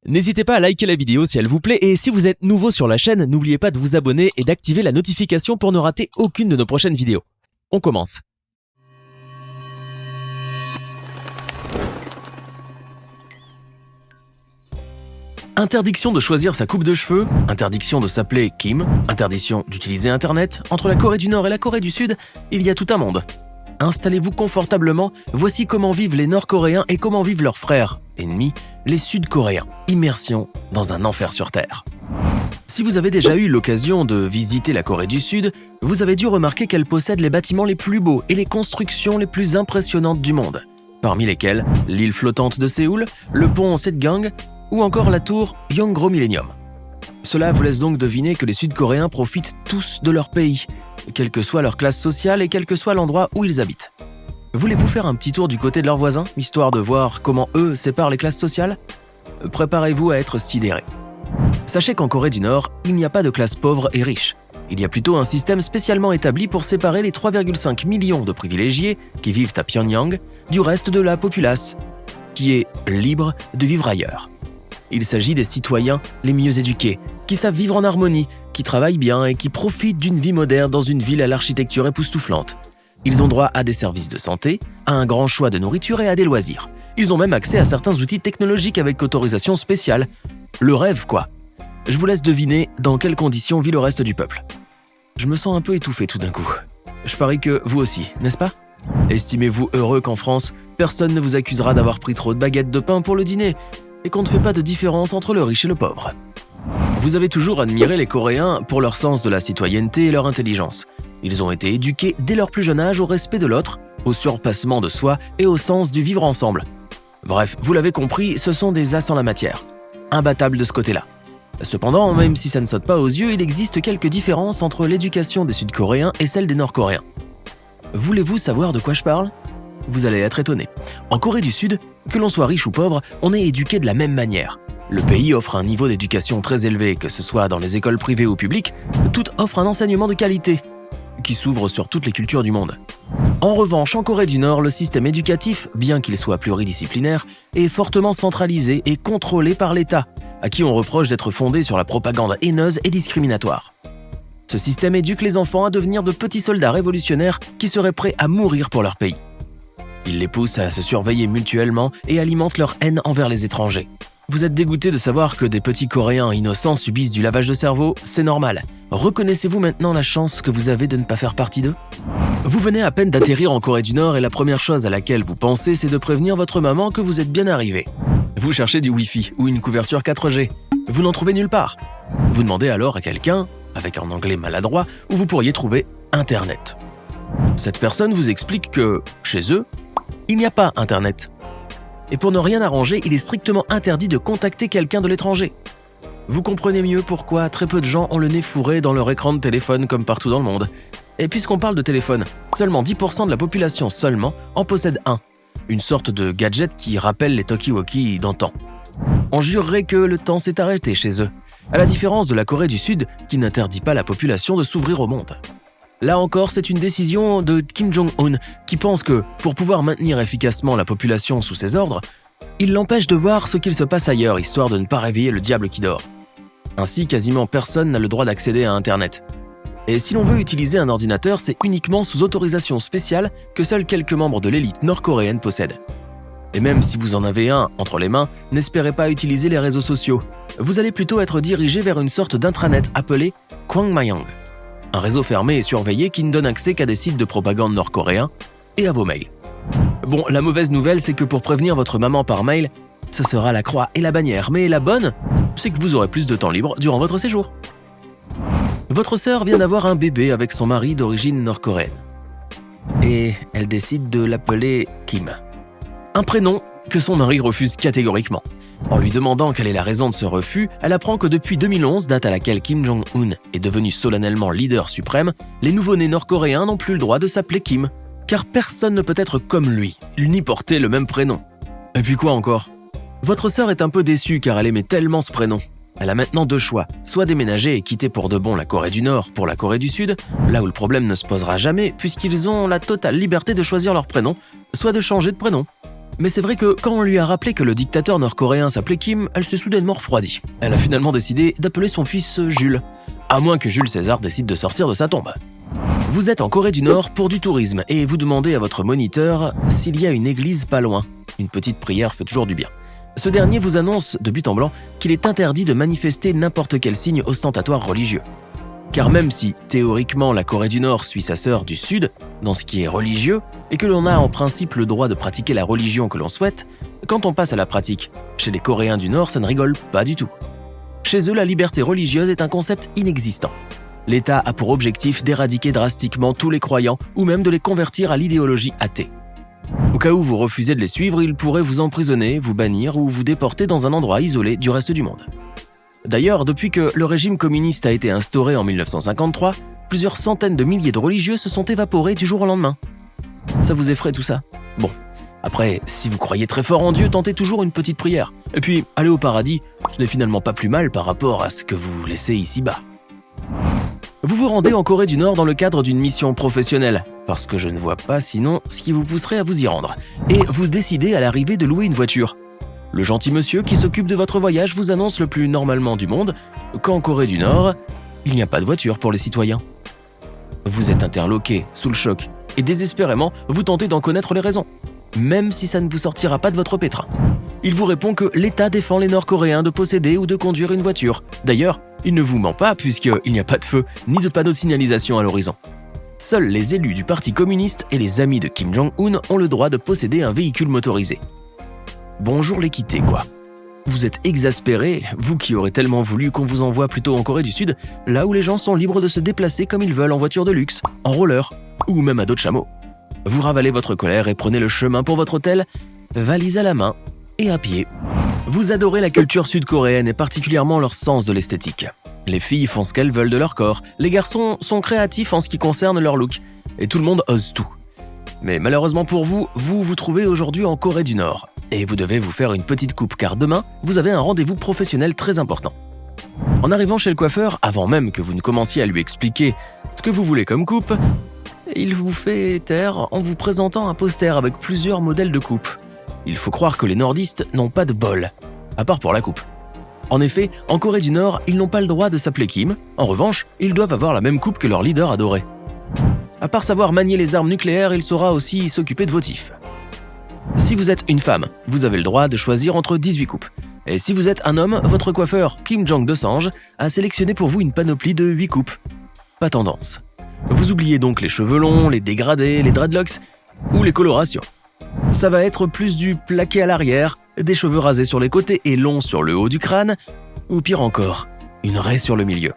N'hésitez pas à liker la vidéo si elle vous plaît et si vous êtes nouveau sur la chaîne, n'oubliez pas de vous abonner et d'activer la notification pour ne rater aucune de nos prochaines vidéos. On commence. Interdiction de choisir sa coupe de cheveux, interdiction de s'appeler Kim, interdiction d'utiliser Internet. Entre la Corée du Nord et la Corée du Sud, il y a tout un monde. Installez-vous confortablement, voici comment vivent les Nord-Coréens et comment vivent leurs frères, ennemis, les Sud-Coréens. Immersion dans un enfer sur Terre. Si vous avez déjà eu l'occasion de visiter la Corée du Sud, vous avez dû remarquer qu'elle possède les bâtiments les plus beaux et les constructions les plus impressionnantes du monde. Parmi lesquels l'île flottante de Séoul, le pont Setgang ou encore la tour Yonggro Millennium. Cela vous laisse donc deviner que les Sud-Coréens profitent tous de leur pays, quelle que soit leur classe sociale et quel que soit l'endroit où ils habitent. Voulez-vous faire un petit tour du côté de leurs voisins, histoire de voir comment eux séparent les classes sociales ? Préparez-vous à être sidérés. Sachez qu'en Corée du Nord, il n'y a pas de classe pauvre et riche. Il y a plutôt un système spécialement établi pour séparer les 3,5 millions de privilégiés qui vivent à Pyongyang du reste de la populace, qui est libre de vivre ailleurs. Il s'agit des citoyens les mieux éduqués, qui savent vivre en harmonie, qui travaillent bien et qui profitent d'une vie moderne dans une ville à l'architecture époustouflante. Ils ont droit à des services de santé, à un grand choix de nourriture et à des loisirs. Ils ont même accès à certains outils technologiques avec autorisation spéciale. Le rêve, quoi. Je vous laisse deviner dans quelles conditions vit le reste du peuple. Je me sens un peu étouffé tout d'un coup. Je parie que vous aussi, n'est-ce pas ? Estimez-vous heureux qu'en France, personne ne vous accusera d'avoir pris trop de baguettes de pain pour le dîner et qu'on ne fait pas de différence entre le riche et le pauvre. Vous avez toujours admiré les Coréens pour leur sens de la citoyenneté et leur intelligence. Ils ont été éduqués dès leur plus jeune âge au respect de l'autre, au surpassement de soi et au sens du vivre ensemble. Bref, vous l'avez compris, ce sont des as en la matière. Imbattables de ce côté-là. Cependant, même si ça ne saute pas aux yeux, il existe quelques différences entre l'éducation des Sud-Coréens et celle des Nord-Coréens. Voulez-vous savoir de quoi je parle ? Vous allez être étonné. En Corée du Sud, que l'on soit riche ou pauvre, on est éduqué de la même manière. Le pays offre un niveau d'éducation très élevé, que ce soit dans les écoles privées ou publiques, tout offre un enseignement de qualité, qui s'ouvre sur toutes les cultures du monde. En revanche, en Corée du Nord, le système éducatif, bien qu'il soit pluridisciplinaire, est fortement centralisé et contrôlé par l'État, à qui on reproche d'être fondé sur la propagande haineuse et discriminatoire. Ce système éduque les enfants à devenir de petits soldats révolutionnaires qui seraient prêts à mourir pour leur pays. Il les pousse à se surveiller mutuellement et alimente leur haine envers les étrangers. Vous êtes dégoûté de savoir que des petits Coréens innocents subissent du lavage de cerveau ? C'est normal. Reconnaissez-vous maintenant la chance que vous avez de ne pas faire partie d'eux ? Vous venez à peine d'atterrir en Corée du Nord et la première chose à laquelle vous pensez, c'est de prévenir votre maman que vous êtes bien arrivé. Vous cherchez du Wi-Fi ou une couverture 4G. Vous n'en trouvez nulle part. Vous demandez alors à quelqu'un, avec un anglais maladroit, où vous pourriez trouver Internet. Cette personne vous explique que, chez eux, il n'y a pas Internet. Et pour ne rien arranger, il est strictement interdit de contacter quelqu'un de l'étranger. Vous comprenez mieux pourquoi très peu de gens ont le nez fourré dans leur écran de téléphone comme partout dans le monde. Et puisqu'on parle de téléphone, seulement 10% de la population seulement en possède un. Une sorte de gadget qui rappelle les talkie-walkie d'antan. On jurerait que le temps s'est arrêté chez eux, à la différence de la Corée du Sud qui n'interdit pas à la population de s'ouvrir au monde. Là encore, c'est une décision de Kim Jong-un qui pense que, pour pouvoir maintenir efficacement la population sous ses ordres, il l'empêche de voir ce qu'il se passe ailleurs, histoire de ne pas réveiller le diable qui dort. Ainsi, quasiment personne n'a le droit d'accéder à Internet. Et si l'on veut utiliser un ordinateur, c'est uniquement sous autorisation spéciale que seuls quelques membres de l'élite nord-coréenne possèdent. Et même si vous en avez un entre les mains, n'espérez pas utiliser les réseaux sociaux. Vous allez plutôt être dirigé vers une sorte d'intranet appelé Kwangmayang. Un réseau fermé et surveillé qui ne donne accès qu'à des sites de propagande nord-coréens et à vos mails. Bon, la mauvaise nouvelle, c'est que pour prévenir votre maman par mail, ce sera la croix et la bannière. Mais la bonne, c'est que vous aurez plus de temps libre durant votre séjour. Votre sœur vient d'avoir un bébé avec son mari d'origine nord-coréenne. Et elle décide de l'appeler Kim. Un prénom que son mari refuse catégoriquement. En lui demandant quelle est la raison de ce refus, elle apprend que depuis 2011, date à laquelle Kim Jong-un est devenu solennellement leader suprême, les nouveau-nés nord-coréens n'ont plus le droit de s'appeler Kim. Car personne ne peut être comme lui, ni porter le même prénom. Et puis quoi encore ? Votre sœur est un peu déçue car elle aimait tellement ce prénom. Elle a maintenant deux choix, soit déménager et quitter pour de bon la Corée du Nord pour la Corée du Sud, là où le problème ne se posera jamais puisqu'ils ont la totale liberté de choisir leur prénom, soit de changer de prénom. Mais c'est vrai que quand on lui a rappelé que le dictateur nord-coréen s'appelait Kim, elle s'est soudainement refroidie. Elle a finalement décidé d'appeler son fils Jules. À moins que Jules César décide de sortir de sa tombe. Vous êtes en Corée du Nord pour du tourisme et vous demandez à votre moniteur s'il y a une église pas loin. Une petite prière fait toujours du bien. Ce dernier vous annonce de but en blanc qu'il est interdit de manifester n'importe quel signe ostentatoire religieux. Car même si, théoriquement, la Corée du Nord suit sa sœur du Sud, dans ce qui est religieux, et que l'on a en principe le droit de pratiquer la religion que l'on souhaite, quand on passe à la pratique, chez les Coréens du Nord, ça ne rigole pas du tout. Chez eux, la liberté religieuse est un concept inexistant. L'État a pour objectif d'éradiquer drastiquement tous les croyants ou même de les convertir à l'idéologie athée. Au cas où vous refusez de les suivre, ils pourraient vous emprisonner, vous bannir ou vous déporter dans un endroit isolé du reste du monde. D'ailleurs, depuis que le régime communiste a été instauré en 1953, plusieurs centaines de milliers de religieux se sont évaporés du jour au lendemain. Ça vous effraie tout ça? Bon. Après, si vous croyez très fort en Dieu, tentez toujours une petite prière. Et puis, aller au paradis, ce n'est finalement pas plus mal par rapport à ce que vous laissez ici-bas. Vous vous rendez en Corée du Nord dans le cadre d'une mission professionnelle, parce que je ne vois pas sinon ce qui vous pousserait à vous y rendre. Et vous décidez à l'arrivée de louer une voiture. Le gentil monsieur qui s'occupe de votre voyage vous annonce le plus normalement du monde qu'en Corée du Nord, il n'y a pas de voiture pour les citoyens. Vous êtes interloqué, sous le choc, et désespérément, vous tentez d'en connaître les raisons, même si ça ne vous sortira pas de votre pétrin. Il vous répond que l'État défend les Nord-Coréens de posséder ou de conduire une voiture. D'ailleurs, il ne vous ment pas puisqu'il n'y a pas de feu ni de panneau de signalisation à l'horizon. Seuls les élus du Parti communiste et les amis de Kim Jong-un ont le droit de posséder un véhicule motorisé. Bonjour l'équité, quoi. Vous êtes exaspéré, vous qui aurez tellement voulu qu'on vous envoie plutôt en Corée du Sud, là où les gens sont libres de se déplacer comme ils veulent en voiture de luxe, en roller, ou même à dos de chameau. Vous ravalez votre colère et prenez le chemin pour votre hôtel, valise à la main et à pied. Vous adorez la culture sud-coréenne et particulièrement leur sens de l'esthétique. Les filles font ce qu'elles veulent de leur corps, les garçons sont créatifs en ce qui concerne leur look, et tout le monde ose tout. Mais malheureusement pour vous, vous vous trouvez aujourd'hui en Corée du Nord, et vous devez vous faire une petite coupe car demain, vous avez un rendez-vous professionnel très important. En arrivant chez le coiffeur, avant même que vous ne commenciez à lui expliquer ce que vous voulez comme coupe, il vous fait taire en vous présentant un poster avec plusieurs modèles de coupe. Il faut croire que les nordistes n'ont pas de bol, à part pour la coupe. En effet, en Corée du Nord, ils n'ont pas le droit de s'appeler Kim. En revanche, ils doivent avoir la même coupe que leur leader adoré. À part savoir manier les armes nucléaires, il saura aussi s'occuper de votifs. Si vous êtes une femme, vous avez le droit de choisir entre 18 coupes. Et si vous êtes un homme, votre coiffeur Kim Jong de Sange a sélectionné pour vous une panoplie de 8 coupes. Pas tendance. Vous oubliez donc les cheveux longs, les dégradés, les dreadlocks ou les colorations. Ça va être plus du plaqué à l'arrière, des cheveux rasés sur les côtés et longs sur le haut du crâne, ou pire encore, une raie sur le milieu.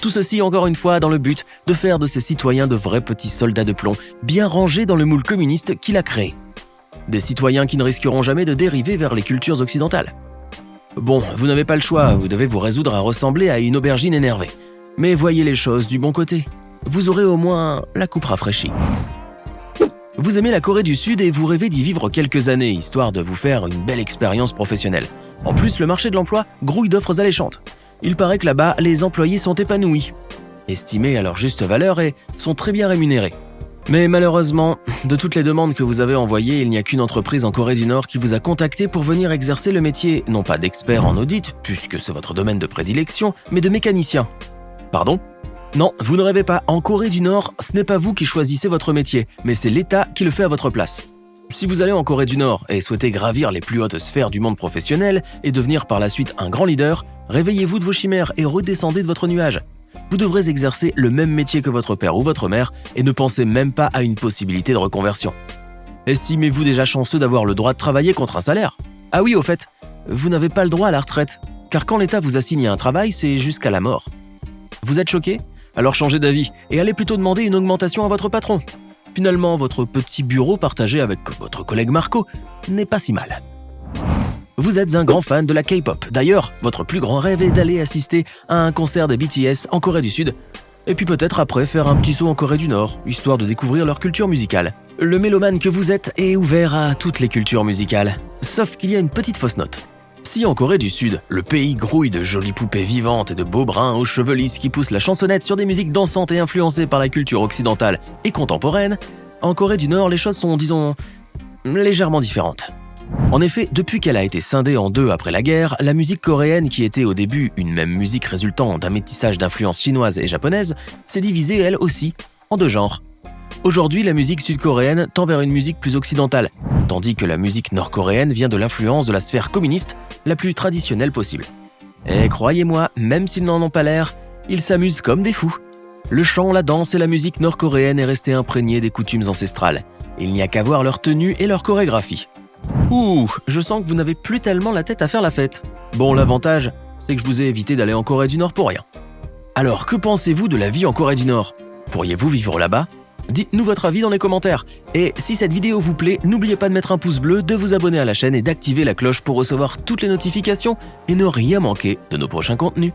Tout ceci encore une fois dans le but de faire de ces citoyens de vrais petits soldats de plomb, bien rangés dans le moule communiste qu'il a créé. Des citoyens qui ne risqueront jamais de dériver vers les cultures occidentales. Bon, vous n'avez pas le choix, vous devez vous résoudre à ressembler à une aubergine énervée. Mais voyez les choses du bon côté, vous aurez au moins la coupe rafraîchie. Vous aimez la Corée du Sud et vous rêvez d'y vivre quelques années, histoire de vous faire une belle expérience professionnelle. En plus, le marché de l'emploi grouille d'offres alléchantes. Il paraît que là-bas, les employés sont épanouis, estimés à leur juste valeur et sont très bien rémunérés. Mais malheureusement, de toutes les demandes que vous avez envoyées, il n'y a qu'une entreprise en Corée du Nord qui vous a contacté pour venir exercer le métier, non pas d'expert en audit, puisque c'est votre domaine de prédilection, mais de mécanicien. Pardon ? Non, vous ne rêvez pas, en Corée du Nord, ce n'est pas vous qui choisissez votre métier, mais c'est l'État qui le fait à votre place. Si vous allez en Corée du Nord et souhaitez gravir les plus hautes sphères du monde professionnel et devenir par la suite un grand leader, réveillez-vous de vos chimères et redescendez de votre nuage. Vous devrez exercer le même métier que votre père ou votre mère et ne pensez même pas à une possibilité de reconversion. Estimez-vous déjà chanceux d'avoir le droit de travailler contre un salaire ? Ah oui, au fait, vous n'avez pas le droit à la retraite, car quand l'État vous assigne un travail, c'est jusqu'à la mort. Vous êtes choqué ? Alors changez d'avis et allez plutôt demander une augmentation à votre patron. Finalement, votre petit bureau partagé avec votre collègue Marco n'est pas si mal. Vous êtes un grand fan de la K-pop. D'ailleurs, votre plus grand rêve est d'aller assister à un concert des BTS en Corée du Sud. Et puis peut-être après faire un petit saut en Corée du Nord, histoire de découvrir leur culture musicale. Le mélomane que vous êtes est ouvert à toutes les cultures musicales. Sauf qu'il y a une petite fausse note. Si en Corée du Sud, le pays grouille de jolies poupées vivantes et de beaux bruns aux cheveux lisses qui poussent la chansonnette sur des musiques dansantes et influencées par la culture occidentale et contemporaine, en Corée du Nord, les choses sont, disons, légèrement différente. En effet, depuis qu'elle a été scindée en deux après la guerre, la musique coréenne, qui était au début une même musique résultant d'un métissage d'influences chinoises et japonaises, s'est divisée elle aussi en deux genres. Aujourd'hui, la musique sud-coréenne tend vers une musique plus occidentale, tandis que la musique nord-coréenne vient de l'influence de la sphère communiste la plus traditionnelle possible. Et croyez-moi, même s'ils n'en ont pas l'air, ils s'amusent comme des fous. Le chant, la danse et la musique nord-coréenne est restée imprégnée des coutumes ancestrales. Il n'y a qu'à voir leur tenue et leur chorégraphie. Ouh, je sens que vous n'avez plus tellement la tête à faire la fête. Bon, l'avantage, c'est que je vous ai évité d'aller en Corée du Nord pour rien. Alors, que pensez-vous de la vie en Corée du Nord? Pourriez-vous vivre là-bas? Dites-nous votre avis dans les commentaires. Et si cette vidéo vous plaît, n'oubliez pas de mettre un pouce bleu, de vous abonner à la chaîne et d'activer la cloche pour recevoir toutes les notifications et ne rien manquer de nos prochains contenus.